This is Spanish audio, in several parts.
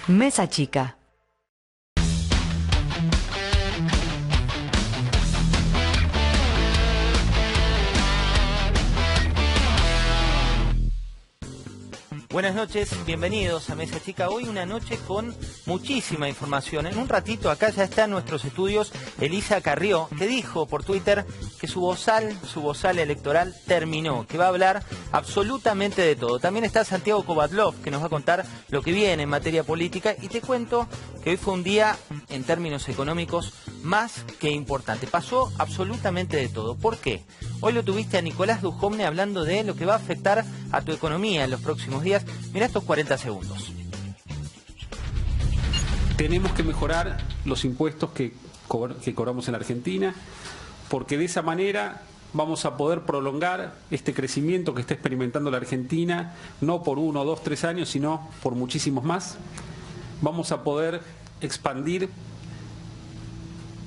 Mesa Chica. Buenas noches, bienvenidos a Mesa Chica. Hoy una noche con muchísima información. En un ratito acá ya está en nuestros estudios Elisa Carrió, que dijo por Twitter que su bozal electoral terminó, que va a hablar absolutamente de todo. También está Santiago Kovadlov, que nos va a contar lo que viene en materia política. Y te cuento que hoy fue un día, en términos económicos, más que importante. Pasó absolutamente de todo. ¿Por qué? Hoy lo tuviste a Nicolás Dujovne hablando de lo que va a afectar a tu economía en los próximos días. Mirá estos 40 segundos. Tenemos que mejorar los impuestos que cobramos en Argentina, porque de esa manera vamos a poder prolongar este crecimiento que está experimentando la Argentina, no por 1, 2, 3 años, sino por muchísimos más. Vamos a poder expandir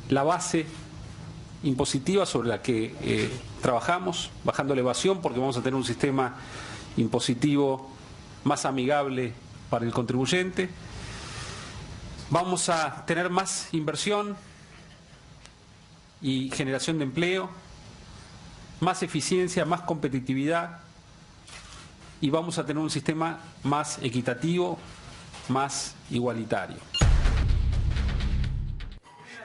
la base impositiva sobre la que trabajamos, bajando la evasión, porque vamos a tener un sistema impositivo más amigable para el contribuyente. Vamos a tener más inversión y generación de empleo, más eficiencia, más competitividad, y vamos a tener un sistema más equitativo, más igualitario.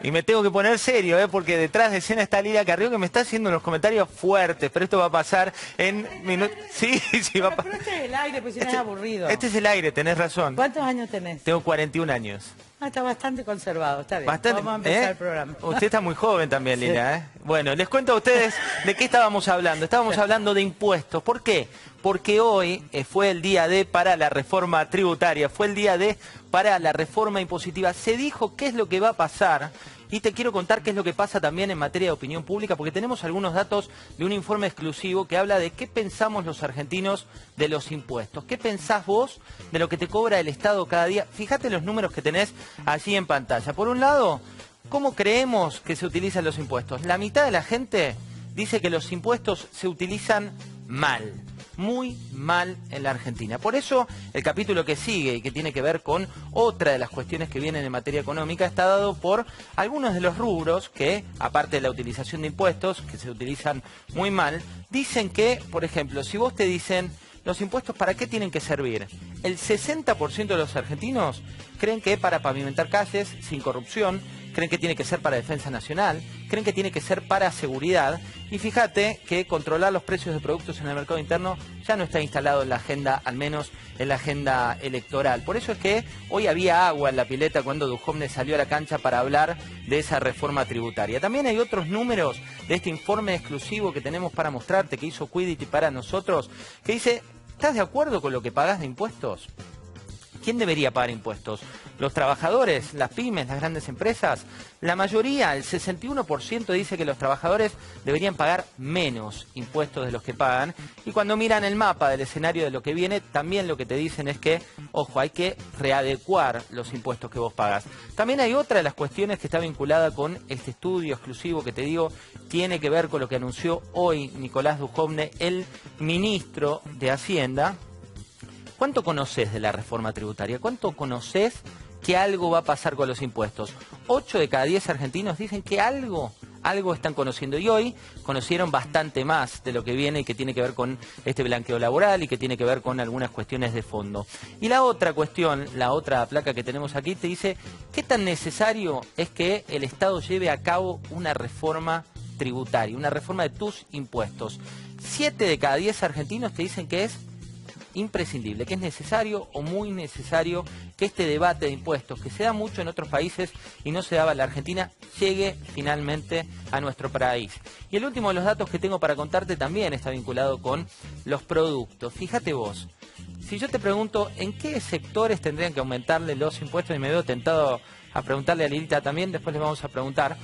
Y me tengo que poner serio, porque detrás de escena está Lila Carrió, que me está haciendo unos comentarios fuertes, pero esto va a pasar en minutos. Sí, va a pasar. Pero este es el aire, pues si no es aburrido. Este es el aire, tenés razón. ¿Cuántos años tenés? Tengo 41 años. Está bastante conservado, está bien. Bastante, vamos a empezar el programa. Usted está muy joven también, Sí. Lila. Bueno, les cuento a ustedes de qué estábamos hablando. Estábamos hablando de impuestos. ¿Por qué? Porque hoy fue el día D para la reforma tributaria, fue el día D para la reforma impositiva. Se dijo qué es lo que va a pasar. Y te quiero contar qué es lo que pasa también en materia de opinión pública, porque tenemos algunos datos de un informe exclusivo que habla de qué pensamos los argentinos de los impuestos. ¿Qué pensás vos de lo que te cobra el Estado cada día? Fíjate los números que tenés allí en pantalla. Por un lado, ¿cómo creemos que se utilizan los impuestos? La mitad de la gente dice que los impuestos se utilizan mal. Muy mal en la Argentina. Por eso el capítulo que sigue y que tiene que ver con otra de las cuestiones que vienen en materia económica está dado por algunos de los rubros que, aparte de la utilización de impuestos, que se utilizan muy mal, dicen que, por ejemplo, si vos te dicen los impuestos ¿para qué tienen que servir? El 60% de los argentinos creen que para pavimentar calles sin corrupción, creen que tiene que ser para defensa nacional, creen que tiene que ser para seguridad. Y fíjate que controlar los precios de productos en el mercado interno ya no está instalado en la agenda, al menos en la agenda electoral. Por eso es que hoy había agua en la pileta cuando Dujovne salió a la cancha para hablar de esa reforma tributaria. También hay otros números de este informe exclusivo que tenemos para mostrarte, que hizo Quiddity para nosotros, que dice, ¿estás de acuerdo con lo que pagás de impuestos? ¿Quién debería pagar impuestos? ¿Los trabajadores, las pymes, las grandes empresas? La mayoría, el 61%, dice que los trabajadores deberían pagar menos impuestos de los que pagan. Y cuando miran el mapa del escenario de lo que viene, también lo que te dicen es que, ojo, hay que readecuar los impuestos que vos pagas. También hay otra de las cuestiones que está vinculada con este estudio exclusivo que te digo, tiene que ver con lo que anunció hoy Nicolás Dujovne, el ministro de Hacienda. ¿Cuánto conoces de la reforma tributaria? ¿Cuánto conoces que algo va a pasar con los impuestos? 8 de cada 10 argentinos dicen que algo están conociendo. Y hoy conocieron bastante más de lo que viene y que tiene que ver con este blanqueo laboral y que tiene que ver con algunas cuestiones de fondo. Y la otra cuestión, la otra placa que tenemos aquí, te dice qué tan necesario es que el Estado lleve a cabo una reforma tributaria, una reforma de tus impuestos. 7 de cada 10 argentinos te dicen que es imprescindible, que es necesario o muy necesario que este debate de impuestos, que se da mucho en otros países y no se daba en la Argentina, llegue finalmente a nuestro país. Y el último de los datos que tengo para contarte también está vinculado con los productos. Fíjate vos, si yo te pregunto en qué sectores tendrían que aumentarle los impuestos, y me veo tentado a preguntarle a Lilita también, después le vamos a preguntar.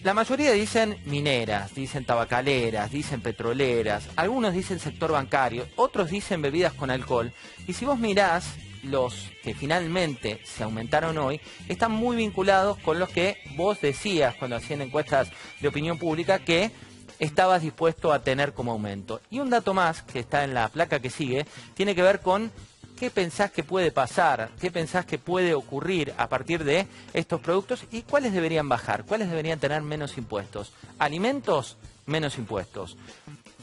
La mayoría dicen mineras, dicen tabacaleras, dicen petroleras, algunos dicen sector bancario, otros dicen bebidas con alcohol. Y si vos mirás, los que finalmente se aumentaron hoy están muy vinculados con los que vos decías cuando hacían encuestas de opinión pública que estabas dispuesto a tener como aumento. Y un dato más, que está en la placa que sigue, tiene que ver con ¿qué pensás que puede pasar? ¿Qué pensás que puede ocurrir a partir de estos productos? ¿Y cuáles deberían bajar? ¿Cuáles deberían tener menos impuestos? Alimentos, menos impuestos.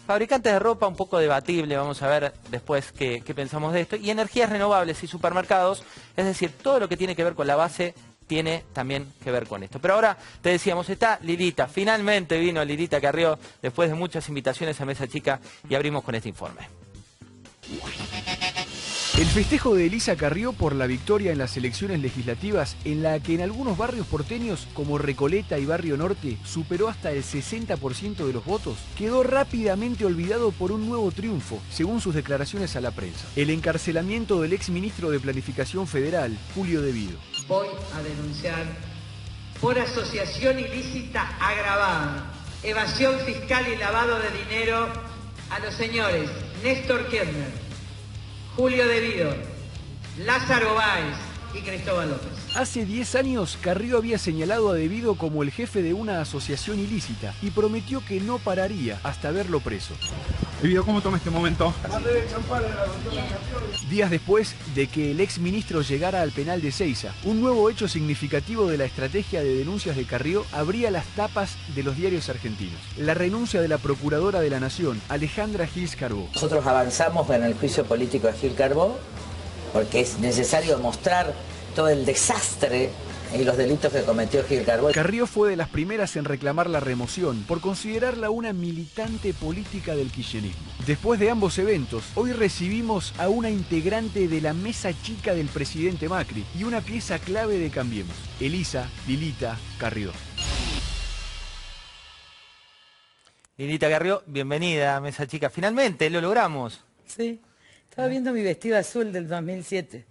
Fabricantes de ropa, un poco debatible, vamos a ver después qué pensamos de esto. Y energías renovables y supermercados, es decir, todo lo que tiene que ver con la base tiene también que ver con esto. Pero ahora, te decíamos, está Lilita. Finalmente vino Lilita Carrió, después de muchas invitaciones a Mesa Chica, y abrimos con este informe. El festejo de Elisa Carrió por la victoria en las elecciones legislativas, en la que en algunos barrios porteños, como Recoleta y Barrio Norte, superó hasta el 60% de los votos, quedó rápidamente olvidado por un nuevo triunfo, según sus declaraciones a la prensa: el encarcelamiento del exministro de Planificación Federal, Julio De Vido. Voy a denunciar por asociación ilícita agravada, evasión fiscal y lavado de dinero a los señores Néstor Kirchner, Julio De Vido, Lázaro Báez y Cristóbal López. Hace 10 años, Carrió había señalado a De Vido como el jefe de una asociación ilícita y prometió que no pararía hasta verlo preso. De Vido, ¿cómo toma este momento? Días después de que el exministro llegara al penal de Seiza, un nuevo hecho significativo de la estrategia de denuncias de Carrió abría las tapas de los diarios argentinos: la renuncia de la Procuradora de la Nación, Alejandra Gils Carbó. Nosotros avanzamos en el juicio político de Gil Carbó porque es necesario mostrar todo el desastre y los delitos que cometió Gil Carbó. Carrió fue de las primeras en reclamar la remoción por considerarla una militante política del kirchnerismo. Después de ambos eventos, hoy recibimos a una integrante de la mesa chica del presidente Macri y una pieza clave de Cambiemos: Elisa Lilita Carrió. Lilita Carrió, bienvenida a Mesa Chica. Finalmente, lo logramos. Sí, estaba viendo mi vestido azul del 2007,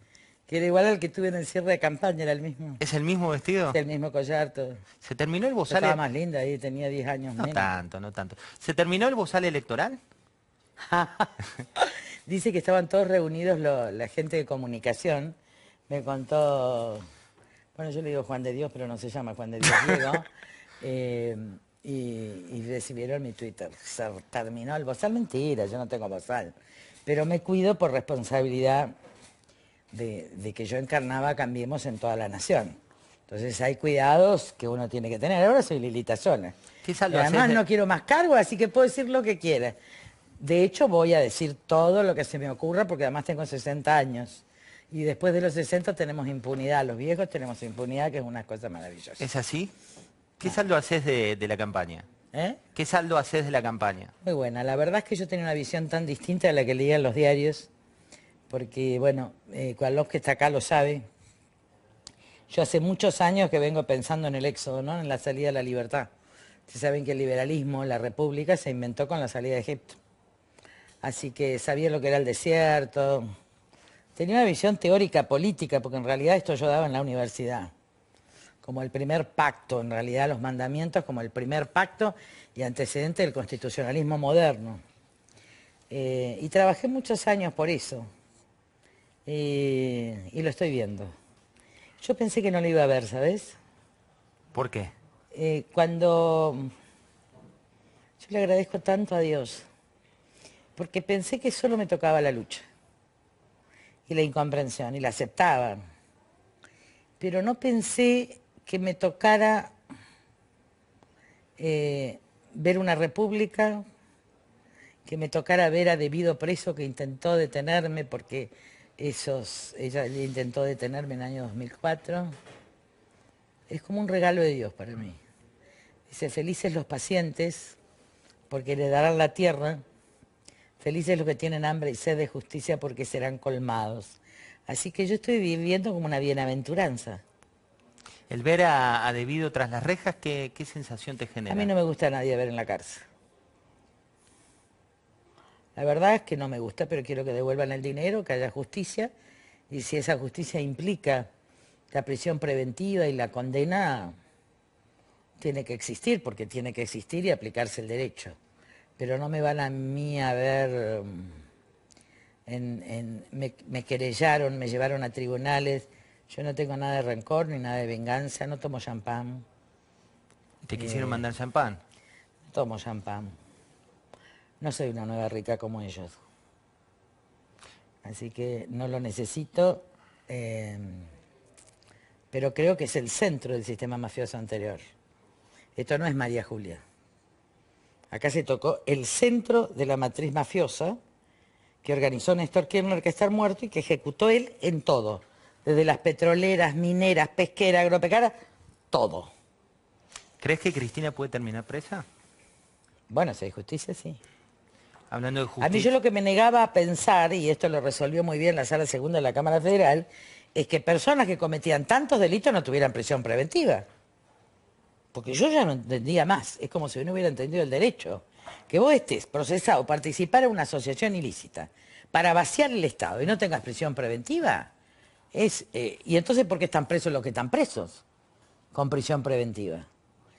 que era igual al que tuve en el cierre de campaña, era el mismo. ¿Es el mismo vestido? El mismo collar, todo. ¿Se terminó el Yo bozal? estaba más linda ahí, tenía 10 años No menos. tanto, no tanto. ¿Se terminó el bozal electoral? Dice que estaban todos reunidos la gente de comunicación. Me contó, bueno, yo le digo Juan de Dios, pero no se llama Juan de Dios, Diego. Y recibieron mi Twitter. Se terminó el bozal. Mentira, yo no tengo bozal. Pero me cuido por responsabilidad de que yo encarnaba Cambiemos en toda la nación. Entonces hay cuidados que uno tiene que tener. Ahora soy Lilita sola. ¿Qué Y saldo además haces de- no quiero más cargo, así que puedo decir lo que quiera. De hecho, voy a decir todo lo que se me ocurra, porque además tengo 60 años. Y después de los 60 tenemos impunidad. Los viejos tenemos impunidad, que es una cosa maravillosa. ¿Es así? ¿Qué saldo haces de la campaña? ¿Eh? ¿Qué saldo haces de la campaña? Muy buena. La verdad es que yo tenía una visión tan distinta a la que leía en los diarios, porque, bueno, Kualov, que está acá, lo sabe. Yo hace muchos años que vengo pensando en el éxodo, ¿no? En la salida a la libertad. Ustedes saben que el liberalismo, la república, se inventó con la salida de Egipto. Así que sabía lo que era el desierto. Tenía una visión teórica política, porque en realidad esto yo daba en la universidad. Como el primer pacto, en realidad los mandamientos como el primer pacto y antecedente del constitucionalismo moderno. Y trabajé muchos años por eso. Y lo estoy viendo. Yo pensé que no lo iba a ver, ¿sabes? ¿Por qué? Cuando... Yo le agradezco tanto a Dios, porque pensé que solo me tocaba la lucha y la incomprensión, y la aceptaba. Pero no pensé que me tocara ver una república, que me tocara ver a De Vido preso, que intentó detenerme, porque ella intentó detenerme en el año 2004. Es como un regalo de Dios para mí. Dice, felices los pacientes, porque heredarán la tierra. Felices los que tienen hambre y sed de justicia, porque serán colmados. Así que yo estoy viviendo como una bienaventuranza. El ver a De Vido tras las rejas, ¿qué sensación te genera? A mí no me gusta a nadie ver en la cárcel. La verdad es que no me gusta, pero quiero que devuelvan el dinero, que haya justicia. Y si esa justicia implica la prisión preventiva y la condena, tiene que existir, porque tiene que existir y aplicarse el derecho. Pero no me van a mí a ver, me querellaron, me llevaron a tribunales. Yo no tengo nada de rencor ni nada de venganza, no tomo champán. ¿Te quisieron mandar champán? No tomo champán. No soy una nueva rica como ellos. así que no lo necesito, pero creo que es el centro del sistema mafioso anterior. Esto no es María Julia. Acá se tocó el centro de la matriz mafiosa que organizó Néstor Kirchner, que está muerto y que ejecutó él en todo. Desde las petroleras, mineras, pesqueras, agropecuarias, todo. ¿Crees que Cristina puede terminar presa? Bueno, si hay justicia, sí. Hablando de justicia. A mí yo lo que me negaba a pensar, y esto lo resolvió muy bien la Sala Segunda de la Cámara Federal, es que personas que cometían tantos delitos no tuvieran prisión preventiva. Porque yo ya no entendía más. Es como si no hubiera entendido el derecho. Que vos estés procesado, participar en una asociación ilícita para vaciar el Estado y no tengas prisión preventiva, y entonces ¿por qué están presos los que están presos con prisión preventiva?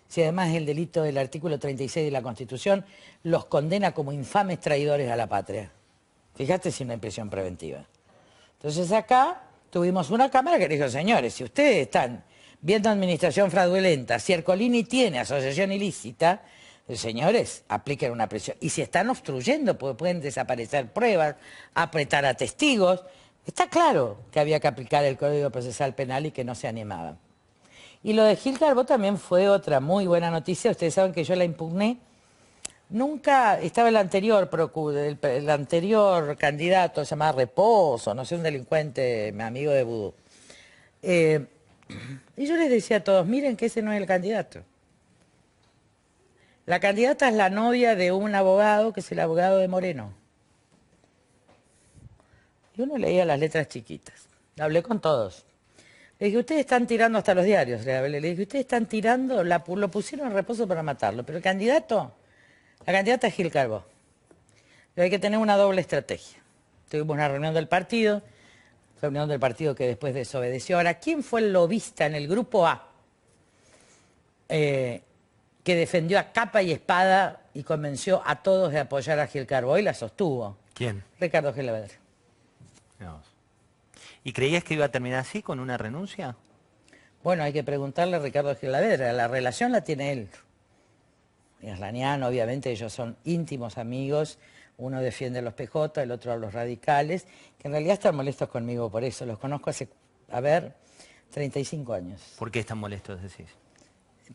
Si además el delito del artículo 36 de la Constitución los condena como infames traidores a la patria. Fíjate si no hay prisión preventiva. Entonces acá tuvimos una Cámara que dijo, señores, si ustedes están viendo administración fraudulenta, si Ercolini tiene asociación ilícita, señores, apliquen una presión. Y si están obstruyendo, pueden desaparecer pruebas, apretar a testigos. Está claro que había que aplicar el Código Procesal Penal y que no se animaban. Y lo de Gil Carbó también fue otra muy buena noticia. Ustedes saben que yo la impugné. Nunca estaba el anterior candidato, se llamaba Reposo, no sé, un delincuente, mi amigo de vudú. Y yo les decía a todos, miren que ese no es el candidato. La candidata es la novia de un abogado que es el abogado de Moreno. Y uno leía las letras chiquitas. Hablé con todos. Le dije, ustedes están tirando hasta los diarios. Le dije, ustedes están tirando, lo pusieron en Reposo para matarlo. Pero el candidato, la candidata es Gil Carbó. Pero hay que tener una doble estrategia. Tuvimos una reunión del partido que después desobedeció. Ahora, ¿quién fue el lobista en el grupo A? Que defendió a capa y espada y convenció a todos de apoyar a Gil Carbó y la sostuvo. ¿Quién? Ricardo Gelabedre. No. ¿Y creías que iba a terminar así, con una renuncia? Bueno, hay que preguntarle a Ricardo Gelabedre. La relación la tiene él. Y Aslanian, obviamente, ellos son íntimos amigos. Uno defiende a los PJ, el otro a los radicales, que en realidad están molestos conmigo por eso. Los conozco hace, 35 años. ¿Por qué están molestos, decís?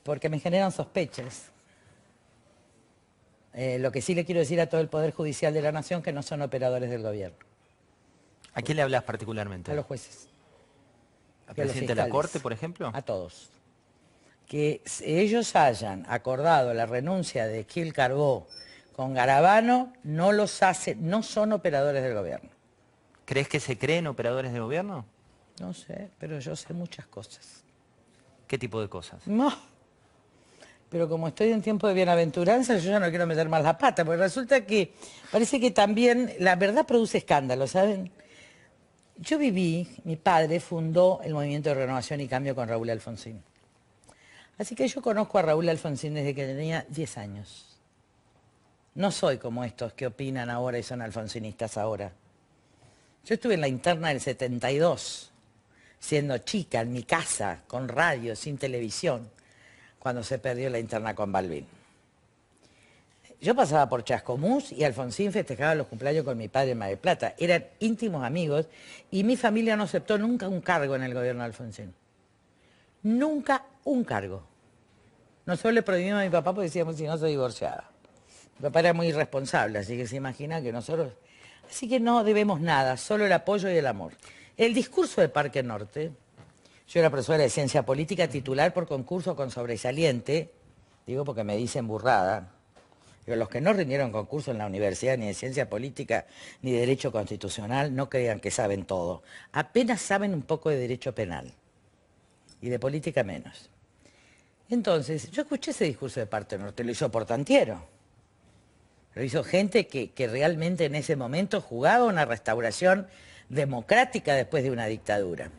Porque me generan sospechas. Lo que sí le quiero decir a todo el Poder Judicial de la Nación, que no son operadores del gobierno. ¿A quién le hablas particularmente? A los jueces. ¿Al presidente de la Corte, por ejemplo? A todos. Que ellos hayan acordado la renuncia de Gil Carbó con Garabano, no son operadores del gobierno. ¿Crees que se creen operadores del gobierno? No sé, pero yo sé muchas cosas. ¿Qué tipo de cosas? No. Pero como estoy en tiempo de bienaventuranza, yo ya no quiero meter más la pata, porque resulta que parece que también la verdad produce escándalo, ¿saben? Yo mi padre fundó el Movimiento de Renovación y Cambio con Raúl Alfonsín. Así que yo conozco a Raúl Alfonsín desde que tenía 10 años. No soy como estos que opinan ahora y son alfonsinistas ahora. Yo estuve en la interna del 72, siendo chica, en mi casa, con radio, sin televisión, cuando se perdió la interna con Balbín. Yo pasaba por Chascomús y Alfonsín festejaba los cumpleaños con mi padre en Mar del Plata. Eran íntimos amigos y mi familia no aceptó nunca un cargo en el gobierno de Alfonsín. Nunca un cargo. Nosotros le prohibimos a mi papá porque decíamos si no se divorciaba. Mi papá era muy irresponsable, así que se imagina que nosotros... Así que no debemos nada, solo el apoyo y el amor. El discurso de Parque Norte, yo era profesora de ciencia política titular por concurso con sobresaliente, digo porque me dicen burrada, pero los que no rindieron concurso en la universidad ni de ciencia política ni de derecho constitucional no crean que saben todo. Apenas saben un poco de derecho penal y de política menos. Entonces, yo escuché ese discurso de Parque Norte, lo hizo Portantiero. Lo hizo gente que realmente en ese momento jugaba una restauración democrática después de una dictadura.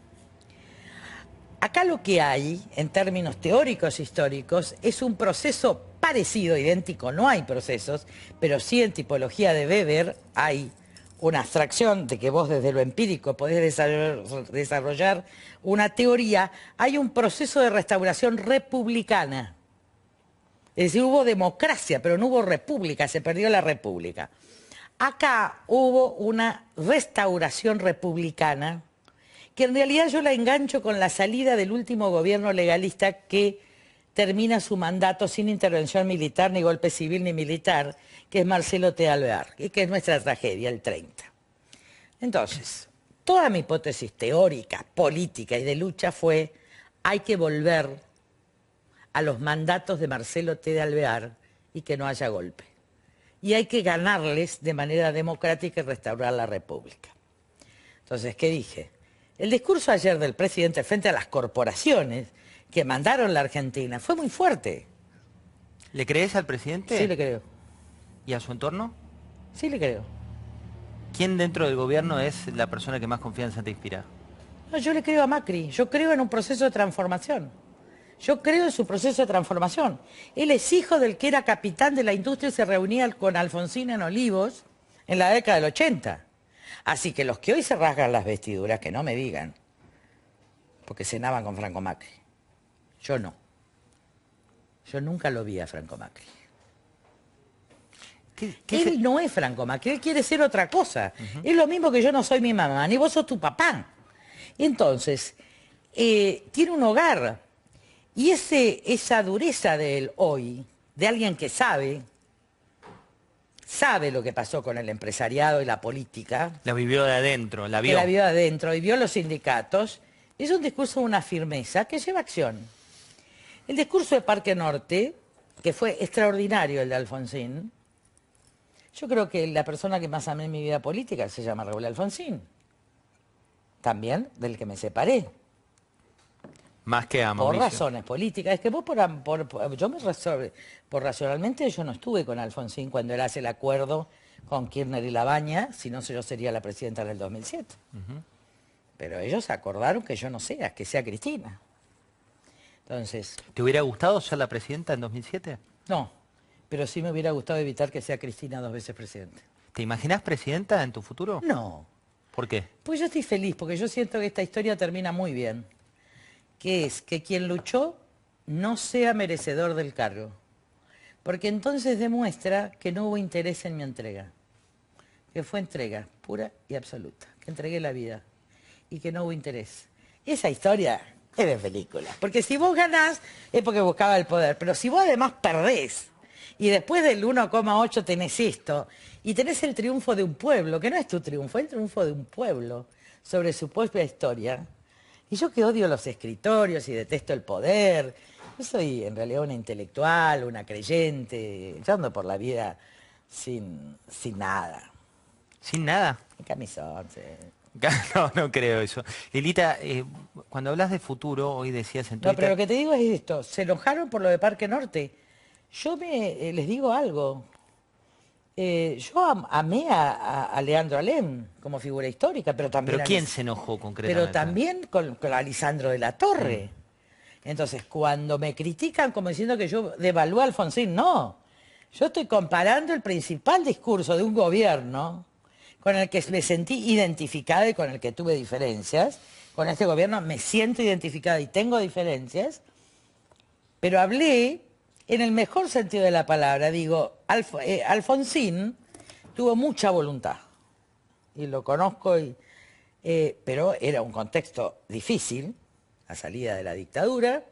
Acá lo que hay, en términos teóricos históricos, es un proceso parecido, idéntico, no hay procesos, pero sí en tipología de Weber hay una abstracción de que vos desde lo empírico podés desarrollar una teoría, hay un proceso de restauración republicana. Es decir, hubo democracia, pero no hubo república, se perdió la república. Acá hubo una restauración republicana que en realidad yo la engancho con la salida del último gobierno legalista que termina su mandato sin intervención militar, ni golpe civil ni militar, que es Marcelo T. Alvear, y que es nuestra tragedia, el 30. Entonces, toda mi hipótesis teórica, política y de lucha fue: hay que volver a los mandatos de Marcelo T. de Alvear y que no haya golpe. Y hay que ganarles de manera democrática y restaurar la República. Entonces, ¿qué dije? El discurso ayer del presidente frente a las corporaciones que mandaron la Argentina fue muy fuerte. ¿Le crees al presidente? Sí le creo. ¿Y a su entorno? Sí le creo. ¿Quién dentro del gobierno es la persona que más confianza te inspira? No, yo le creo a Macri. Yo creo en un proceso de transformación. Yo creo en su proceso de transformación. Él es hijo del que era capitán de la industria y se reunía con Alfonsín en Olivos en la década del 80. Así que los que hoy se rasgan las vestiduras, que no me digan, porque cenaban con Franco Macri. Yo no. Yo nunca lo vi a Franco Macri. Él no es Franco Macri, él quiere ser otra cosa. Es lo mismo que yo no soy mi mamá, ni vos sos tu papá. Entonces, tiene un hogar. Y esa dureza de él hoy, de alguien que sabe lo que pasó con el empresariado y la política. La vivió de adentro, la vio. Que la vio de adentro y vio los sindicatos. Es un discurso de una firmeza que lleva acción. El discurso de Parque Norte, que fue extraordinario el de Alfonsín, yo creo que la persona que más amé en mi vida política se llama Raúl Alfonsín. También del que me separé. Más que a Por Mauricio. razones políticas. Es que vos por racionalmente yo no estuve con Alfonsín cuando él hace el acuerdo con Kirchner y Labaña, si no yo sería la presidenta en el 2007. Pero ellos acordaron que yo no sea, que sea Cristina. Entonces... ¿Te hubiera gustado ser la presidenta en 2007? No, pero sí me hubiera gustado evitar que sea Cristina 2 veces presidente. ¿Te imaginás presidenta en tu futuro? No. ¿Por qué? Pues yo estoy feliz, porque yo siento que esta historia termina muy bien. Que es que quien luchó no sea merecedor del cargo. Porque entonces demuestra que no hubo interés en mi entrega. Que fue entrega pura y absoluta. Que entregué la vida. Y que no hubo interés. Esa historia es de película. Porque si vos ganás es porque buscaba el poder. Pero si vos además perdés y después del 1,8 tenés esto y tenés el triunfo de un pueblo, que no es tu triunfo, es el triunfo de un pueblo sobre su propia historia. Y yo que odio los escritorios y detesto el poder, yo soy en realidad una intelectual, una creyente, yo ando por la vida sin nada. ¿Sin nada? En camisón, sí. No, no creo eso. Lilita, cuando hablas de futuro, hoy decías en Twitter... No, pero lo que te digo es esto, se enojaron por lo de Parque Norte. Yo les digo algo. Yo amé a Leandro Alem como figura histórica, pero también... ¿Pero quién se enojó concretamente? Pero también con Alisandro de la Torre. Entonces, cuando me critican como diciendo que yo devalúo a Alfonsín, no. Yo estoy comparando el principal discurso de un gobierno con el que me sentí identificada y con el que tuve diferencias. Con este gobierno me siento identificada y tengo diferencias, pero hablé en el mejor sentido de la palabra. Digo, Alfonsín tuvo mucha voluntad, y lo conozco, pero era un contexto difícil, la salida de la dictadura,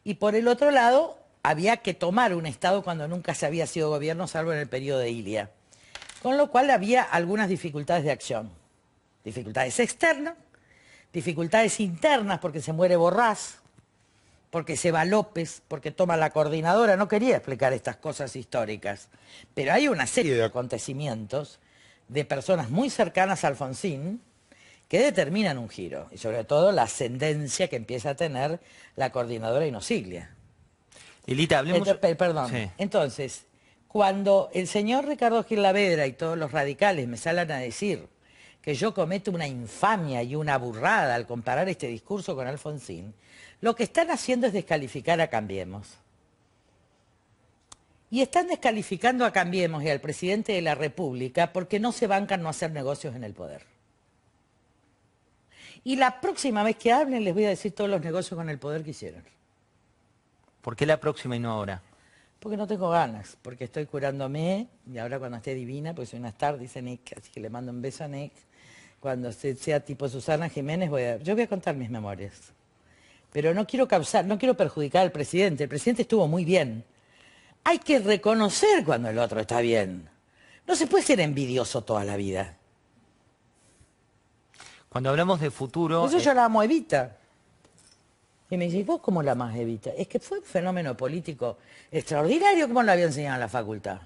y por el otro lado había que tomar un Estado cuando nunca se había sido gobierno, salvo en el periodo de Ilia. Con lo cual había algunas dificultades de acción. Dificultades externas, dificultades internas porque se muere Borrás, porque se va López, porque toma la coordinadora. No quería explicar estas cosas históricas, pero hay una serie de acontecimientos de personas muy cercanas a Alfonsín que determinan un giro, y sobre todo la ascendencia que empieza a tener la coordinadora Inosiglia. Lilita, hablemos... Perdón, sí. Entonces, cuando el señor Ricardo Gil Lavedra y todos los radicales me salen a decir que yo cometo una infamia y una burrada al comparar este discurso con Alfonsín, lo que están haciendo es descalificar a Cambiemos. Y están descalificando a Cambiemos y al presidente de la República porque no se bancan no hacer negocios en el poder. Y la próxima vez que hablen les voy a decir todos los negocios con el poder que hicieron. ¿Por qué la próxima y no ahora? Porque no tengo ganas, porque estoy curándome y ahora cuando esté divina, porque soy una star, dice Nick, así que le mando un beso a Nick. Cuando sea tipo Susana Jiménez, yo voy a contar mis memorias. Pero no quiero no quiero perjudicar al presidente. El presidente estuvo muy bien. Hay que reconocer cuando el otro está bien. No se puede ser envidioso toda la vida. Cuando hablamos de futuro... Eso yo la amo a Evita. Y me dice, ¿y vos cómo la amás, Evita? Es que fue un fenómeno político extraordinario como lo había enseñado en la facultad.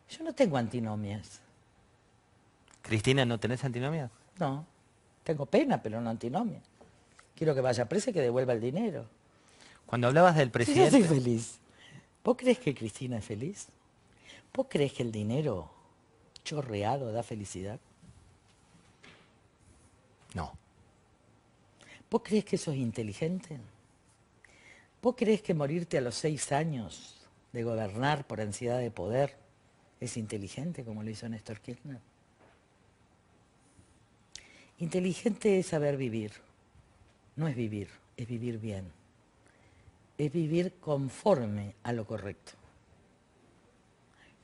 Yo no tengo antinomias. Cristina, ¿no tenés antinomias? No, tengo pena, pero no antinomia. Quiero que vaya presa y que devuelva el dinero. Cuando hablabas del Si presidente... yo soy feliz. ¿Vos creés que Cristina es feliz? ¿Vos creés que el dinero chorreado da felicidad? No. ¿Vos creés que eso es inteligente? ¿Vos creés que morirte a los 6 años de gobernar por ansiedad de poder es inteligente, como lo hizo Néstor Kirchner? Inteligente es saber vivir. No es vivir bien. Es vivir conforme a lo correcto.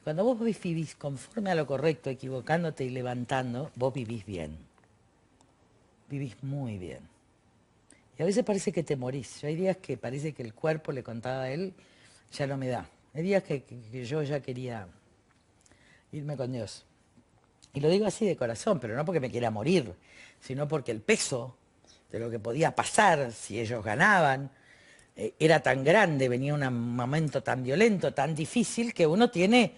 Cuando vos vivís conforme a lo correcto, equivocándote y levantando, vos vivís bien. Vivís muy bien. Y a veces parece que te morís. Hay días que parece que el cuerpo, le contaba a él, ya no me da. Hay días que yo ya quería irme con Dios. Y lo digo así de corazón, pero no porque me quiera morir, sino porque el peso de lo que podía pasar si ellos ganaban era tan grande, venía un momento tan violento, tan difícil, que uno tiene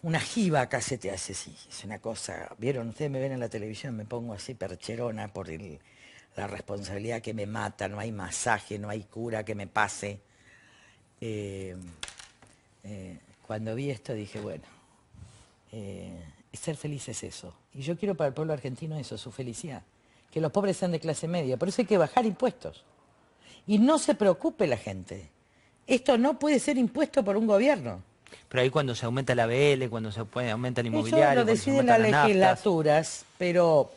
una jiba acá, se te hace así. Es una cosa, vieron, ustedes me ven en la televisión, me pongo así percherona por la responsabilidad que me mata, no hay masaje, no hay cura que me pase. Cuando vi esto dije, bueno, ser feliz es eso. Y yo quiero para el pueblo argentino eso, su felicidad. Que los pobres sean de clase media. Por eso hay que bajar impuestos. Y no se preocupe la gente. Esto no puede ser impuesto por un gobierno. Pero ahí cuando se aumenta la ABL, cuando se aumenta el Eso inmobiliario, lo cuando se deciden las aumentan las naftas. legislaturas, pero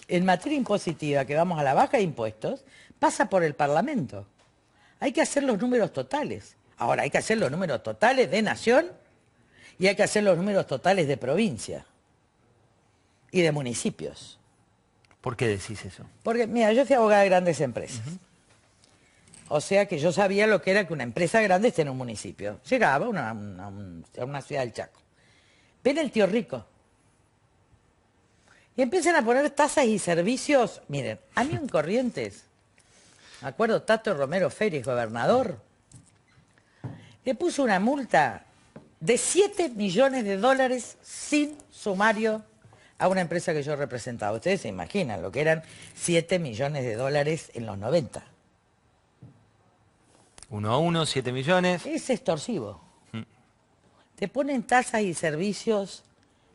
en materia impositiva, que vamos a la baja de impuestos, pasa por el Parlamento. Hay que hacer los números totales. Ahora, hay que hacer los números totales de nación y hay que hacer los números totales de provincia y de municipios. ¿Por qué decís eso? Porque, mira, yo fui abogada de grandes empresas. O sea que yo sabía lo que era que una empresa grande esté en un municipio. Llegaba a una ciudad del Chaco. Ven el Tío Rico. Y empiezan a poner tasas y servicios. Miren, a mí en Corrientes, me acuerdo Tato Romero Férez, gobernador, le puso una multa de 7 millones de dólares sin sumario a una empresa que yo representaba. Ustedes se imaginan lo que eran 7 millones de dólares en los 90. 1 a 1, 7 millones. Es extorsivo. Te ponen tasas y servicios,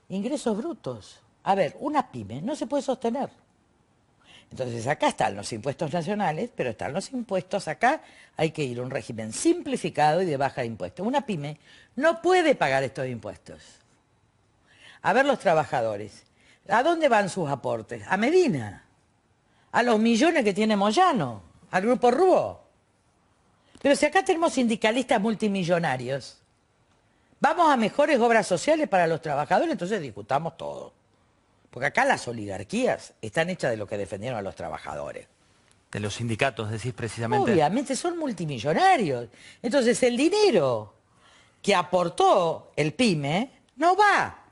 ingresos brutos. A ver, una pyme no se puede sostener. Entonces acá están los impuestos nacionales, pero están los impuestos acá. Hay que ir a un régimen simplificado y de baja de impuestos. Una pyme no puede pagar estos impuestos. A ver los trabajadores. ¿A dónde van sus aportes? A Medina. A los millones que tiene Moyano. Al Grupo Rubó. Pero si acá tenemos sindicalistas multimillonarios, vamos a mejores obras sociales para los trabajadores, entonces discutamos todo. Porque acá las oligarquías están hechas de lo que defendieron a los trabajadores. De los sindicatos, decís precisamente. Obviamente son multimillonarios. Entonces el dinero que aportó el PYME no va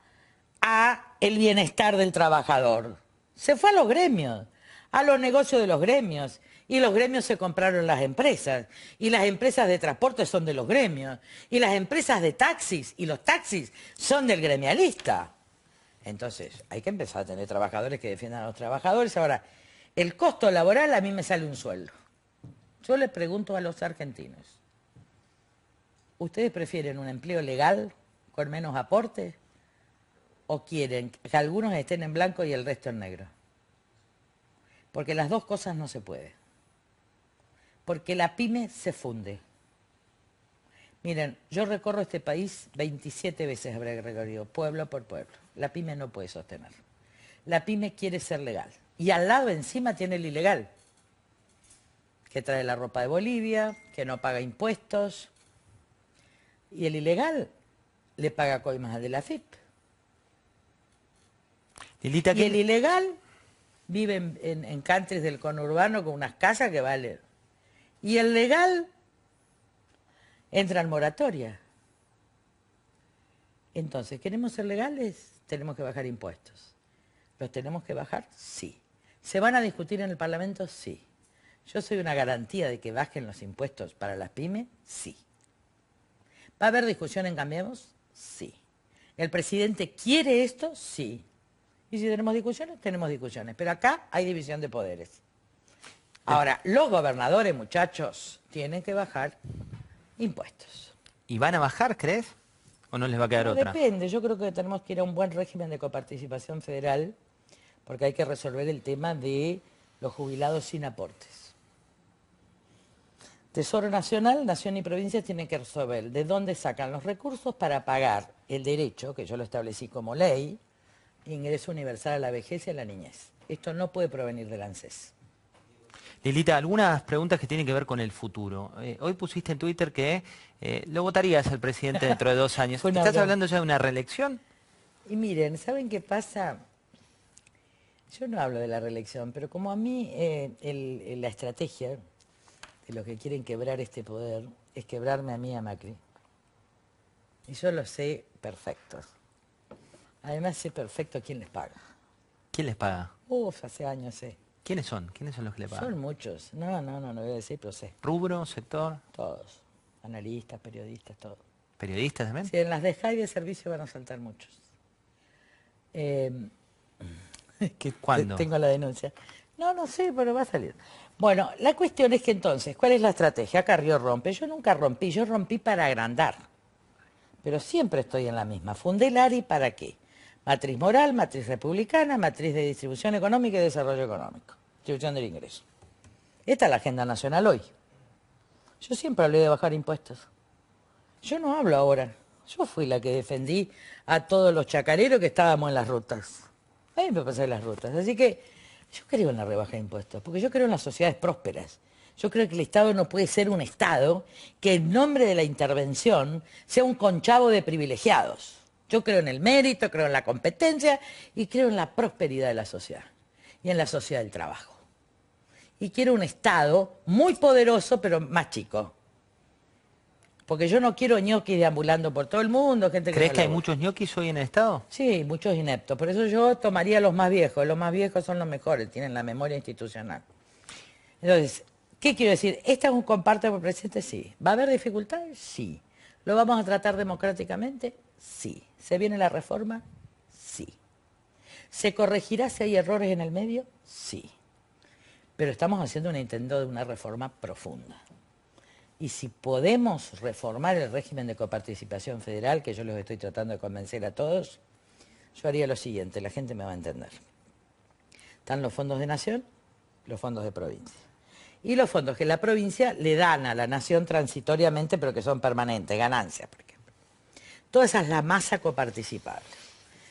a el bienestar del trabajador. Se fue a los gremios, a los negocios de los gremios. Y los gremios se compraron las empresas. Y las empresas de transporte son de los gremios. Y las empresas de taxis y los taxis son del gremialista. Entonces, hay que empezar a tener trabajadores que defiendan a los trabajadores. Ahora, el costo laboral a mí me sale un sueldo. Yo les pregunto a los argentinos, ¿ustedes prefieren un empleo legal con menos aporte o quieren que algunos estén en blanco y el resto en negro? Porque las dos cosas no se puede. Porque la pyme se funde. Miren, yo recorro este país 27 veces, habré recorrido, pueblo por pueblo. La pyme no puede sostener. La pyme quiere ser legal. Y al lado encima tiene el ilegal, que trae la ropa de Bolivia, que no paga impuestos. Y el ilegal le paga coimas al de la AFIP. Lilita, Y el ilegal vive en countries del conurbano con unas casas que valen. Y el legal entra en moratoria. Entonces, ¿queremos ser legales? Tenemos que bajar impuestos. ¿Los tenemos que bajar? Sí. ¿Se van a discutir en el Parlamento? Sí. ¿Yo soy una garantía de que bajen los impuestos para las pymes? Sí. ¿Va a haber discusión en Cambiemos? Sí. ¿El presidente quiere esto? Sí. Y si tenemos discusiones, tenemos discusiones. Pero acá hay división de poderes. Ahora, los gobernadores, muchachos, tienen que bajar impuestos. ¿Y van a bajar, crees? ¿O no les va a quedar No, otra? depende, yo creo que tenemos que ir a un buen régimen de coparticipación federal porque hay que resolver el tema de los jubilados sin aportes. Tesoro Nacional, Nación y provincias tienen que resolver de dónde sacan los recursos para pagar el derecho, que yo lo establecí como ley, ingreso universal a la vejez y a la niñez. Esto no puede provenir del ANSES. Lilita, algunas preguntas que tienen que ver con el futuro. Hoy pusiste en Twitter que lo votarías al presidente dentro de 2 años. Fue una ¿Estás broma. hablando ya de una reelección? Y miren, ¿saben qué pasa? Yo no hablo de la reelección, pero como a mí la estrategia de los que quieren quebrar este poder es quebrarme a mí y a Macri. Y yo lo sé perfecto. Además sé perfecto quién les paga. ¿Quién les paga? Hace años sé. ¿Quiénes son? ¿Quiénes son los que le pagan? Son muchos. No voy a decir, pero sé. ¿Rubro, sector, Todos. Analistas, periodistas, todos. periodistas también? Si en las de Jai de servicio van a saltar muchos. ¿Cuándo? Tengo la denuncia. No sé, pero va a salir. Bueno, la cuestión es que entonces, ¿cuál es la estrategia? Carrió rompe. Yo nunca rompí, yo rompí para agrandar. Pero siempre estoy en la misma. Fundé el ARI ¿para qué? Matriz moral, matriz republicana, matriz de distribución económica y desarrollo económico. Distribución del ingreso. Esta es la agenda nacional hoy. Yo siempre hablé de bajar impuestos. Yo no hablo ahora. Yo fui la que defendí a todos los chacareros que estábamos en las rutas. A mí me pasé las rutas. Así que yo creo en la rebaja de impuestos, porque yo creo en las sociedades prósperas. Yo creo que el Estado no puede ser un Estado que en nombre de la intervención sea un conchavo de privilegiados. Yo creo en el mérito, creo en la competencia y creo en la prosperidad de la sociedad y en la sociedad del trabajo. Y quiero un Estado muy poderoso, pero más chico. Porque yo no quiero ñoquis deambulando por todo el mundo, gente que... ¿Crees no que hay labura. muchos ñoquis hoy en el Estado? Sí, muchos ineptos. Por eso yo tomaría los más viejos. Los más viejos son los mejores, tienen la memoria institucional. Entonces, ¿qué quiero decir? ¿Esta es un comparte por presidente? Sí. ¿Va a haber dificultades? Sí. ¿Lo vamos a tratar democráticamente? Sí. ¿Se viene la reforma? Sí. ¿Se corregirá si hay errores en el medio? Sí. Pero estamos haciendo un intento de una reforma profunda. Y si podemos reformar el régimen de coparticipación federal, que yo los estoy tratando de convencer a todos, yo haría lo siguiente, la gente me va a entender. Están los fondos de nación, los fondos de provincia. Y los fondos que la provincia le dan a la nación transitoriamente, pero que son permanentes, ganancias, por ejemplo. Toda esa es la masa coparticipable.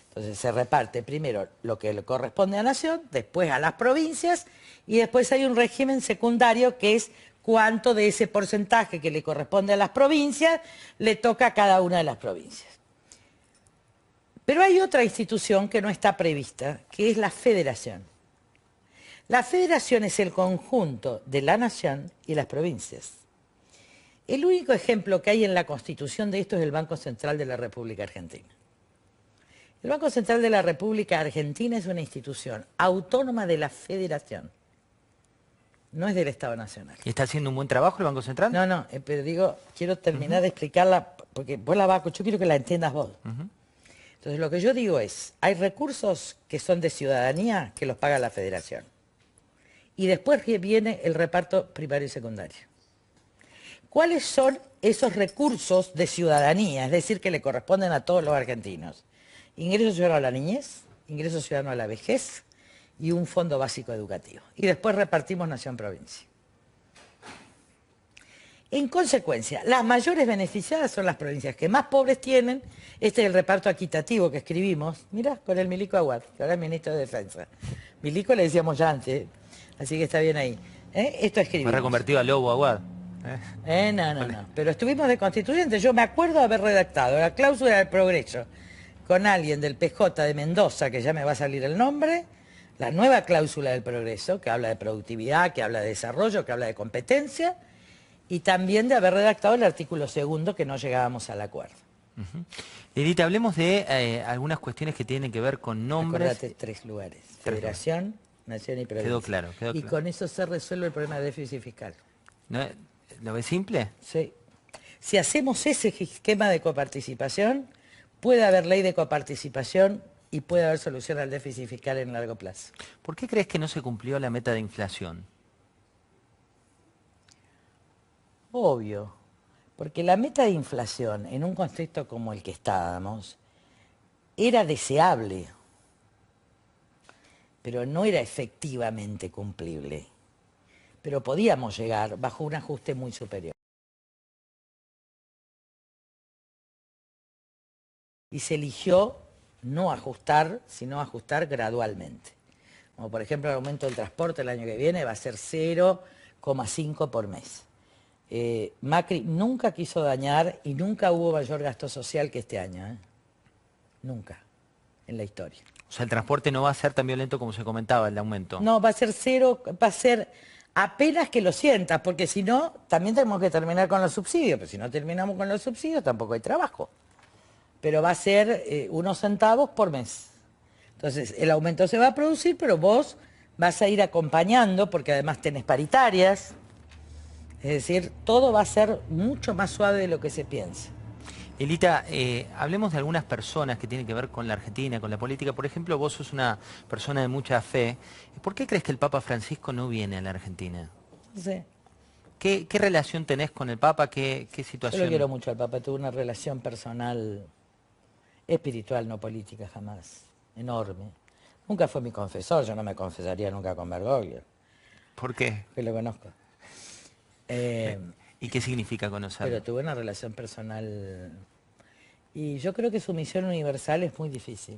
Entonces se reparte primero lo que le corresponde a la nación, después a las provincias, y después hay un régimen secundario que es cuánto de ese porcentaje que le corresponde a las provincias le toca a cada una de las provincias. Pero hay otra institución que no está prevista, que es la federación. La federación es el conjunto de la nación y las provincias. El único ejemplo que hay en la Constitución de esto es el Banco Central de la República Argentina. El Banco Central de la República Argentina es una institución autónoma de la federación. No es del Estado Nacional. ¿Y está haciendo un buen trabajo el Banco Central? No, pero digo, quiero terminar de explicarla, porque vos la vas, yo quiero que la entiendas vos. Entonces lo que yo digo es, hay recursos que son de ciudadanía que los paga la federación. Y después viene el reparto primario y secundario. ¿Cuáles son esos recursos de ciudadanía? Es decir, que le corresponden a todos los argentinos. Ingreso ciudadano a la niñez, ingreso ciudadano a la vejez, y un fondo básico educativo. Y después repartimos nación-provincia. En consecuencia, las mayores beneficiadas son las provincias que más pobres tienen. Este es el reparto equitativo que escribimos. Mirá, con el Milico Aguad, que ahora es ministro de Defensa. Milico le decíamos ya antes, así que está bien ahí. Esto escribimos. Fue reconvertido a Lobo Aguad. No. Pero estuvimos de constituyente. Yo me acuerdo de haber redactado la cláusula del progreso con alguien del PJ de Mendoza, que ya me va a salir el nombre, la nueva cláusula del progreso, que habla de productividad, que habla de desarrollo, que habla de competencia, y también de haber redactado el artículo 2, que no llegábamos al acuerdo. Edith, hablemos de algunas cuestiones que tienen que ver con nombres. Acordate, 3 lugares. Federación, Nación y Provincia. Quedó claro. Y con eso se resuelve el problema de déficit fiscal. ¿No? ¿Lo ves simple? Sí. Si hacemos ese esquema de coparticipación, puede haber ley de coparticipación y puede haber solución al déficit fiscal en largo plazo. ¿Por qué crees que no se cumplió la meta de inflación? Obvio, porque la meta de inflación en un contexto como el que estábamos era deseable, pero no era efectivamente cumplible. Pero podíamos llegar bajo un ajuste muy superior. Y se eligió no ajustar, sino ajustar gradualmente. Como por ejemplo el aumento del transporte el año que viene va a ser 0,5 por mes. Macri nunca quiso dañar y nunca hubo mayor gasto social que este año. Nunca, en la historia. O sea, el transporte no va a ser tan violento como se comentaba el aumento. No, va a ser 0, va a ser apenas que lo sientas, porque si no, también tenemos que terminar con los subsidios, pero si no terminamos con los subsidios tampoco hay trabajo. Pero va a ser unos centavos por mes. Entonces, el aumento se va a producir, pero vos vas a ir acompañando, porque además tenés paritarias. Es decir, todo va a ser mucho más suave de lo que se piensa. Elita, hablemos de algunas personas que tienen que ver con la Argentina, con la política. Por ejemplo, vos sos una persona de mucha fe. ¿Por qué crees que el Papa Francisco no viene a la Argentina? No sé. ¿Qué relación tenés con el Papa? ¿Qué situación? Yo lo quiero mucho al Papa. Tuve una relación personal, espiritual, no política, jamás. Enorme. Nunca fue mi confesor. Yo no me confesaría nunca con Bergoglio. ¿Por qué? Que lo conozco. ¿Y qué significa conocerlo? Pero tuve una relación personal. Y yo creo que su misión universal es muy difícil.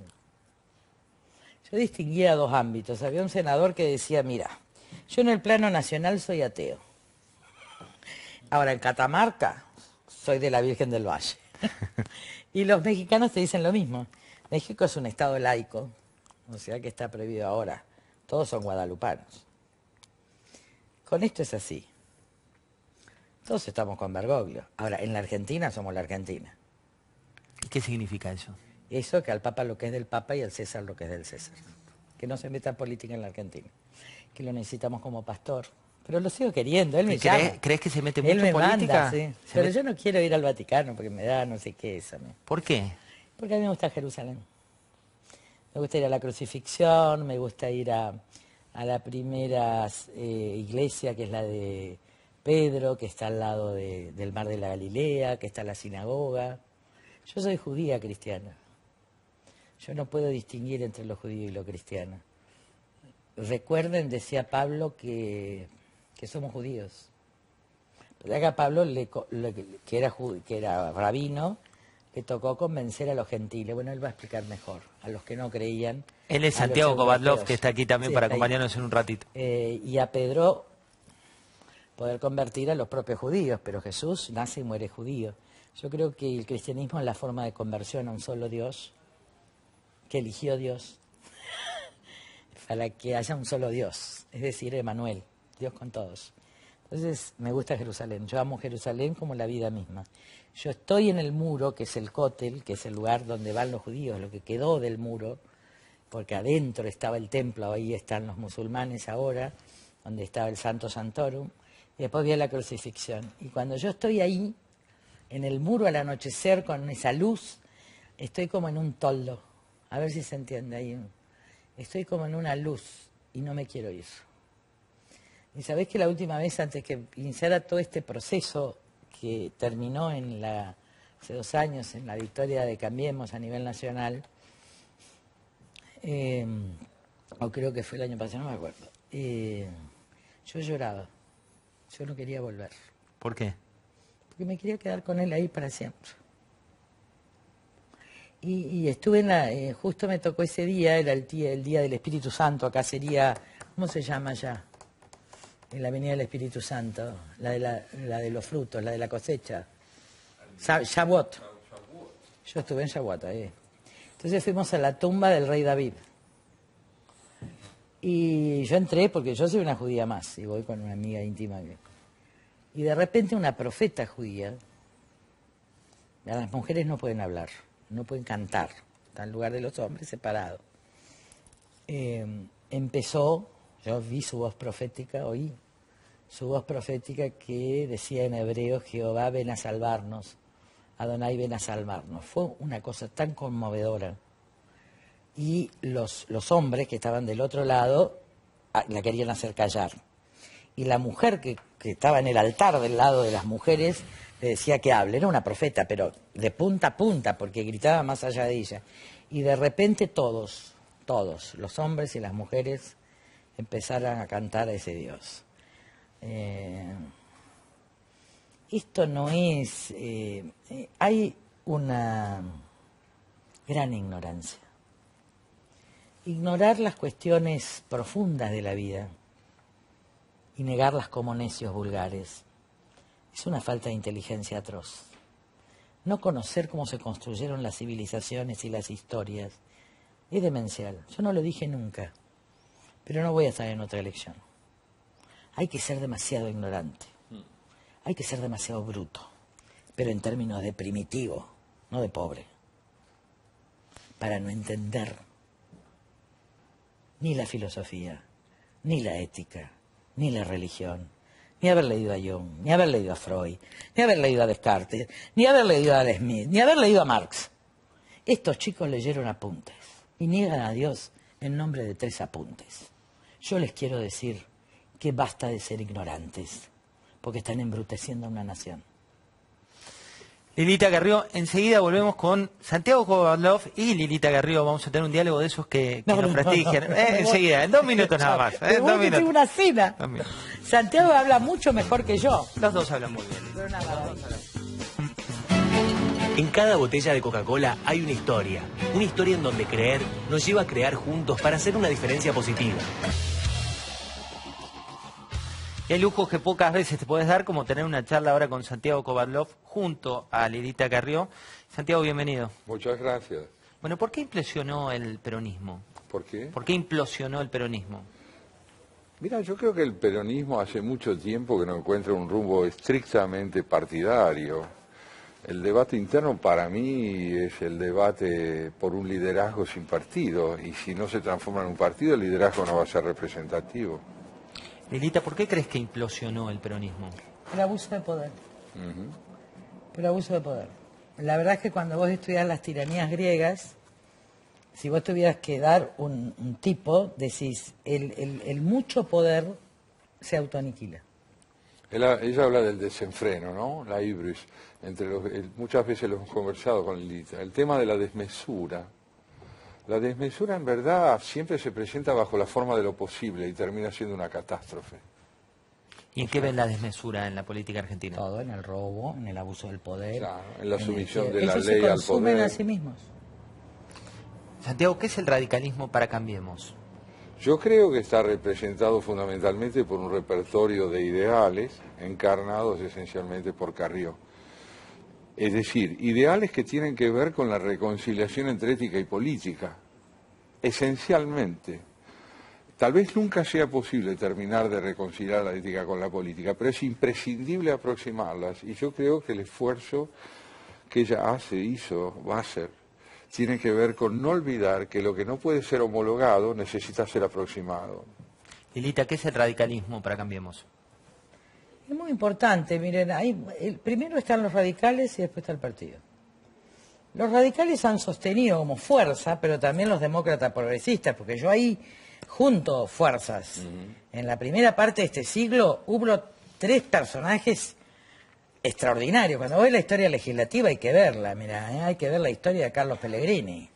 Yo distinguía 2 ámbitos. Había un senador que decía, mira, yo en el plano nacional soy ateo. Ahora, en Catamarca soy de la Virgen del Valle. Y los mexicanos te dicen lo mismo. México es un estado laico, o sea que está prohibido ahora. Todos son guadalupanos. Con esto es así. Todos estamos con Bergoglio. Ahora, en la Argentina somos la Argentina. ¿Y qué significa eso? Eso, que al Papa lo que es del Papa y al César lo que es del César. Que no se meta en política en la Argentina. Que lo necesitamos como pastor. Pero lo sigo queriendo, él me llama. ¿Crees que se mete mucho él me en política? Manda, sí. Pero yo no quiero ir al Vaticano porque me da no sé qué eso. ¿No? ¿Por qué? Porque a mí me gusta Jerusalén. Me gusta ir a la crucifixión, me gusta ir a la primera iglesia, que es la de Pedro, que está al lado del mar de la Galilea, que está la sinagoga. Yo soy judía cristiana. Yo no puedo distinguir entre lo judío y lo cristiano. Recuerden, decía Pablo, que somos judíos. Pero acá Pablo, que era rabino, le tocó convencer a los gentiles. Bueno, él va a explicar mejor, a los que no creían. Él es Santiago Kovadlov, que está aquí también sí, para acompañarnos en un ratito. Y a Pedro poder convertir a los propios judíos, pero Jesús nace y muere judío. Yo creo que el cristianismo es la forma de conversión a un solo Dios, que eligió Dios, para que haya un solo Dios, es decir, Emmanuel, Dios con todos. Entonces, me gusta Jerusalén, yo amo Jerusalén como la vida misma. Yo estoy en el muro, que es el Cótel, que es el lugar donde van los judíos, lo que quedó del muro, porque adentro estaba el templo, ahí están los musulmanes ahora, donde estaba el Santo Santorum, y después vi la crucifixión. Y cuando yo estoy ahí, en el muro al anochecer, con esa luz, estoy como en un toldo. A ver si se entiende ahí. Estoy como en una luz y no me quiero ir. Y sabés que la última vez, antes que iniciara todo este proceso que terminó hace 2 años en la victoria de Cambiemos a nivel nacional, o creo que fue el año pasado, no me acuerdo, yo lloraba. Yo no quería volver. ¿Por qué? Porque me quería quedar con él ahí para siempre. Y estuve justo me tocó ese día, era el día del Espíritu Santo, acá sería, ¿cómo se llama ya? en la Avenida del Espíritu Santo, la de los frutos, la de la cosecha. Shavuot. Yo estuve en Shavuot ahí. Entonces fuimos a la tumba del rey David. Y yo entré porque yo soy una judía más y voy con una amiga íntima. Y de repente una profeta judía, las mujeres no pueden hablar, no pueden cantar, está en lugar de los hombres separado. Empezó, yo vi su voz profética, oí su voz profética que decía en hebreo: Jehová, ven a salvarnos, Adonai, ven a salvarnos. Fue una cosa tan conmovedora. Y los hombres que estaban del otro lado la querían hacer callar. Y la mujer que estaba en el altar del lado de las mujeres le decía que hable. Era una profeta, pero de punta a punta, porque gritaba más allá de ella. Y de repente todos, los hombres y las mujeres, empezaron a cantar a ese Dios. Esto no es... hay una gran ignorancia. Ignorar las cuestiones profundas de la vida y negarlas como necios vulgares es una falta de inteligencia atroz. No conocer cómo se construyeron las civilizaciones y las historias es demencial. Yo no lo dije nunca, pero no voy a estar en otra elección. Hay que ser demasiado ignorante, hay que ser demasiado bruto, pero en términos de primitivo, no de pobre, para no entender ni la filosofía, ni la ética, ni la religión, ni haber leído a Jung, ni haber leído a Freud, ni haber leído a Descartes, ni haber leído a Adam Smith, ni haber leído a Marx. Estos chicos leyeron apuntes y niegan a Dios en nombre de 3 apuntes. Yo les quiero decir que basta de ser ignorantes, porque están embruteciendo a una nación. Lilita Carrió, enseguida volvemos con Santiago Kovadlov y Lilita Carrió. Vamos a tener un diálogo de esos que nos prestigian. Enseguida, en 2 minutos nada más. Pero 2 minutos. Tengo una cena. Santiago habla mucho mejor que yo. Los dos hablan muy bien. Pero nada. En cada botella de Coca-Cola hay una historia en donde creer nos lleva a crear juntos para hacer una diferencia positiva. Y hay lujos que pocas veces te puedes dar, como tener una charla ahora con Santiago Kovadlov junto a Lilita Carrió. Santiago, bienvenido. Muchas gracias. Bueno, ¿por qué implosionó el peronismo? ¿Por qué? ¿Por qué implosionó el peronismo? Mira, yo creo que el peronismo hace mucho tiempo que no encuentra un rumbo estrictamente partidario. El debate interno para mí es el debate por un liderazgo sin partido, y si no se transforma en un partido, el liderazgo no va a ser representativo. Lilita, ¿por qué crees que implosionó el peronismo? El abuso de poder. El abuso de poder. La verdad es que cuando vos estudiás las tiranías griegas, si vos tuvieras que dar un tipo, decís, el mucho poder se autoaniquila. Ella habla del desenfreno, ¿no? La hibris. Muchas veces lo hemos conversado con Lilita. El tema de la desmesura. La desmesura en verdad siempre se presenta bajo la forma de lo posible y termina siendo una catástrofe. ¿Y en qué ven la desmesura en la política argentina? Todo, en el robo, en el abuso del poder. Claro, en la sumisión de la ley al ellos se consumen poder. a sí mismos. Santiago, ¿qué es el radicalismo para Cambiemos? Yo creo que está representado fundamentalmente por un repertorio de ideales encarnados esencialmente por Carrió. Es decir, ideales que tienen que ver con la reconciliación entre ética y política, esencialmente. Tal vez nunca sea posible terminar de reconciliar la ética con la política, pero es imprescindible aproximarlas, y yo creo que el esfuerzo que ella va a hacer, tiene que ver con no olvidar que lo que no puede ser homologado necesita ser aproximado. Lilita, ¿qué es el radicalismo para Cambiemos? Es muy importante, miren, primero están los radicales y después está el partido. Los radicales han sostenido como fuerza, pero también los demócratas progresistas, porque yo ahí junto fuerzas. En la primera parte de este siglo hubo 3 personajes extraordinarios. Cuando ves la historia legislativa hay que verla, mira, hay que ver la historia de Carlos Pellegrini,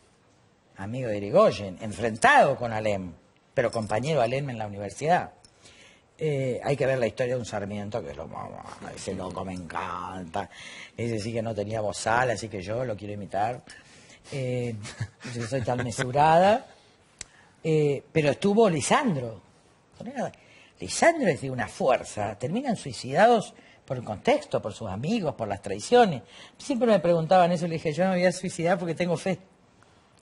amigo de Irigoyen, enfrentado con Alem, pero compañero de Alem en la universidad. Hay que ver la historia de un Sarmiento, que ese loco me encanta, ese sí que no tenía bozal, así que yo lo quiero imitar. Yo soy tan mesurada, pero estuvo Lisandro. Lisandro es de una fuerza, terminan suicidados por el contexto, por sus amigos, por las traiciones. Siempre me preguntaban eso, le dije, yo no me voy a suicidar porque tengo fe.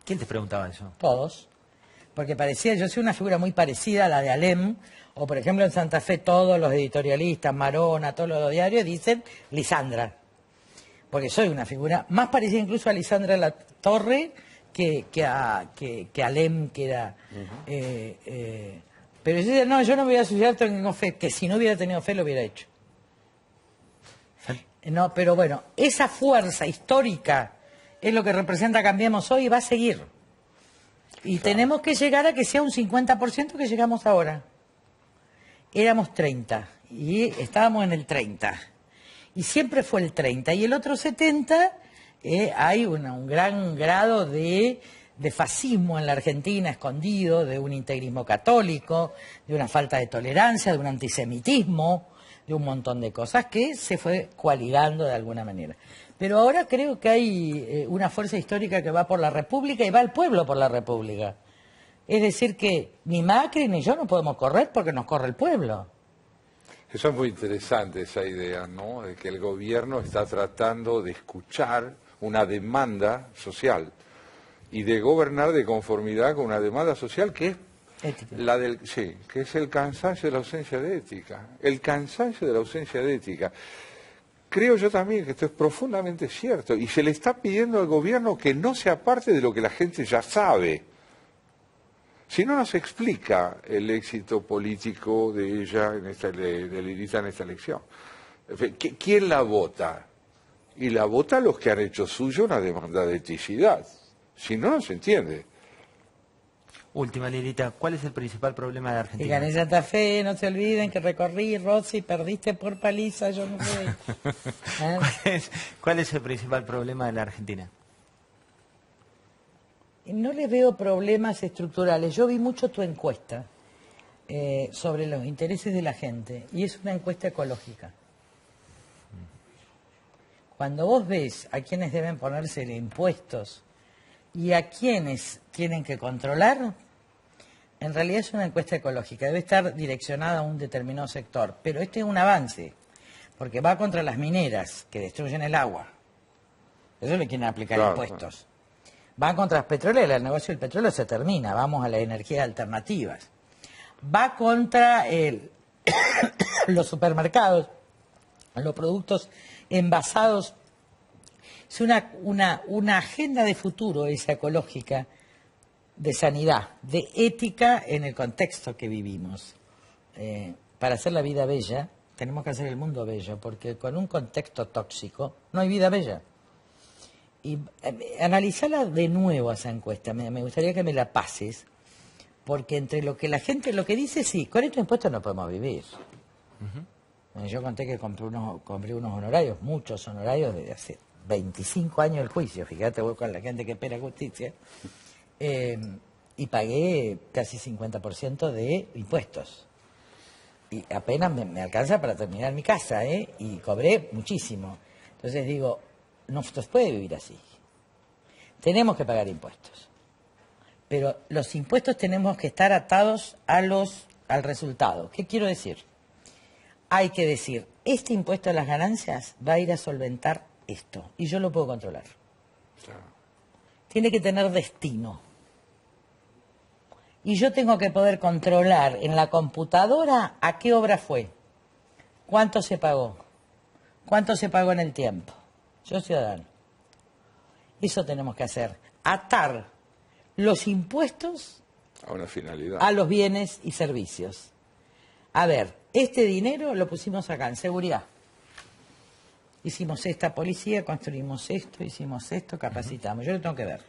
¿Quién te preguntaba eso? Todos. Porque parecía, yo soy una figura muy parecida a la de Alem, o por ejemplo en Santa Fe todos los editorialistas, Marona, todos los diarios dicen Lisandra. Porque soy una figura más parecida incluso a Lisandra La Torre que Alem, que era... pero yo decía, no, yo no me voy a suicidar, tengo fe, que si no hubiera tenido fe lo hubiera hecho. No, pero bueno, esa fuerza histórica es lo que representa Cambiemos Hoy y va a seguir. Y tenemos que llegar a que sea un 50% que llegamos ahora. Éramos 30 y estábamos en el 30. Y siempre fue el 30. Y el otro 70, hay un gran grado de fascismo en la Argentina escondido, de un integrismo católico, de una falta de tolerancia, de un antisemitismo, de un montón de cosas que se fue coaligando de alguna manera. Pero ahora creo que hay una fuerza histórica que va por la República y va el pueblo por la República. Es decir que ni Macri ni yo no podemos correr porque nos corre el pueblo. Eso es muy interesante, esa idea, ¿no? De que el gobierno está tratando de escuchar una demanda social y de gobernar de conformidad con una demanda social que es ética. Que es el cansancio de la ausencia de ética. El cansancio de la ausencia de ética. Creo yo también que esto es profundamente cierto y se le está pidiendo al gobierno que no se aparte de lo que la gente ya sabe. Si no nos explica el éxito político de ella, de Lilita en esta elección. ¿Quién la vota? Y la vota los que han hecho suyo una demanda de eticidad. Si no, no se entiende. Última, Lilita, ¿cuál es el principal problema de la Que Argentina? gané Santa Fe, no se olviden que recorrí, Rossi, perdiste por paliza, yo no sé. ¿Cuál es el principal problema de la Argentina? No les veo problemas estructurales. Yo vi mucho tu encuesta sobre los intereses de la gente y es una encuesta ecológica. Cuando vos ves a quienes deben ponerse impuestos y a quienes tienen que controlar, en realidad es una encuesta ecológica. Debe estar direccionada a un determinado sector, pero este es un avance, porque va contra las mineras que destruyen el agua. Eso le quieren aplicar impuestos. Va contra las petroleras, el negocio del petróleo se termina, vamos a las energías alternativas. Va contra los supermercados, los productos envasados. Es una agenda de futuro esa ecológica, de sanidad, de ética en el contexto que vivimos. Para hacer la vida bella, tenemos que hacer el mundo bello, porque con un contexto tóxico no hay vida bella. Y analizarla de nuevo esa encuesta, me gustaría que me la pases, porque entre lo que la gente, lo que dice, sí, con estos impuestos no podemos vivir. Yo conté que compré unos honorarios, muchos honorarios desde hace 25 años del juicio, fíjate vos con la gente que espera justicia, y pagué casi 50% de impuestos. Y apenas me alcanza para terminar mi casa, y cobré muchísimo. Entonces digo, no se puede vivir así. Tenemos que pagar impuestos. Pero los impuestos tenemos que estar atados al resultado. ¿Qué quiero decir? Hay que decir, este impuesto a las ganancias va a ir a solventar esto. Y yo lo puedo controlar. Claro. Tiene que tener destino. Y yo tengo que poder controlar en la computadora a qué obra fue. ¿Cuánto se pagó? ¿Cuánto se pagó en el tiempo? Yo ciudadano. Eso tenemos que hacer. Atar los impuestos a una finalidad, a los bienes y servicios. A ver, este dinero lo pusimos acá en seguridad. Hicimos esta policía, construimos esto, hicimos esto, capacitamos. Yo lo tengo que ver.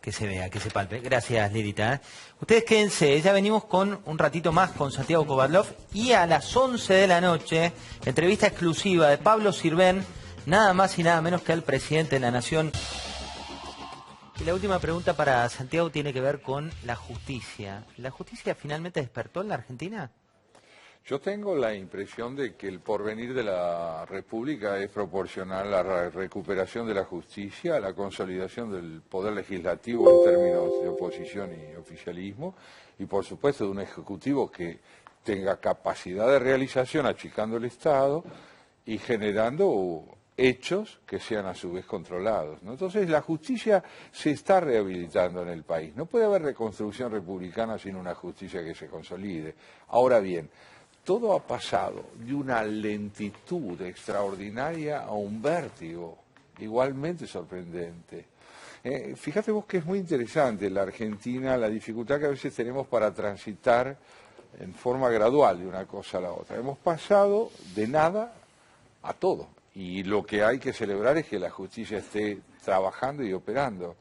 Que se vea, que se palpe. Gracias, Lilita. Ustedes quédense, ya venimos con un ratito más con Santiago Kovadlov y a las 11 de la noche, entrevista exclusiva de Pablo Sirven, nada más y nada menos que al presidente de la Nación. Y la última pregunta para Santiago tiene que ver con la justicia. ¿La justicia finalmente despertó en la Argentina? Yo tengo la impresión de que el porvenir de la República es proporcional a la recuperación de la justicia, a la consolidación del poder legislativo en términos de oposición y oficialismo, y por supuesto de un ejecutivo que tenga capacidad de realización achicando el Estado y generando hechos que sean a su vez controlados, ¿no? Entonces la justicia se está rehabilitando en el país. No puede haber reconstrucción republicana sin una justicia que se consolide. Ahora bien, todo ha pasado de una lentitud extraordinaria a un vértigo igualmente sorprendente. Fíjate vos que es muy interesante la Argentina, la dificultad que a veces tenemos para transitar en forma gradual de una cosa a la otra. Hemos pasado de nada a todo. Y lo que hay que celebrar es que la justicia esté trabajando y operando.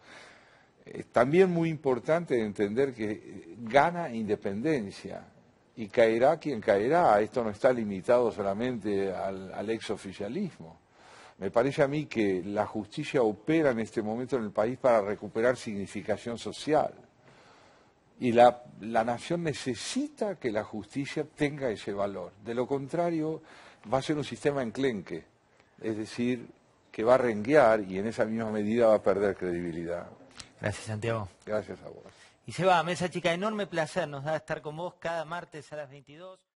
También muy importante entender que gana independencia y caerá quien caerá. Esto no está limitado solamente al exoficialismo. Me parece a mí que la justicia opera en este momento en el país para recuperar significación social. Y la nación necesita que la justicia tenga ese valor. De lo contrario, va a ser un sistema enclenque. Es decir, que va a renguear y en esa misma medida va a perder credibilidad. Gracias, Santiago. Gracias a vos. Y se va, Mesa Chica, enorme placer nos da estar con vos cada martes a las 22.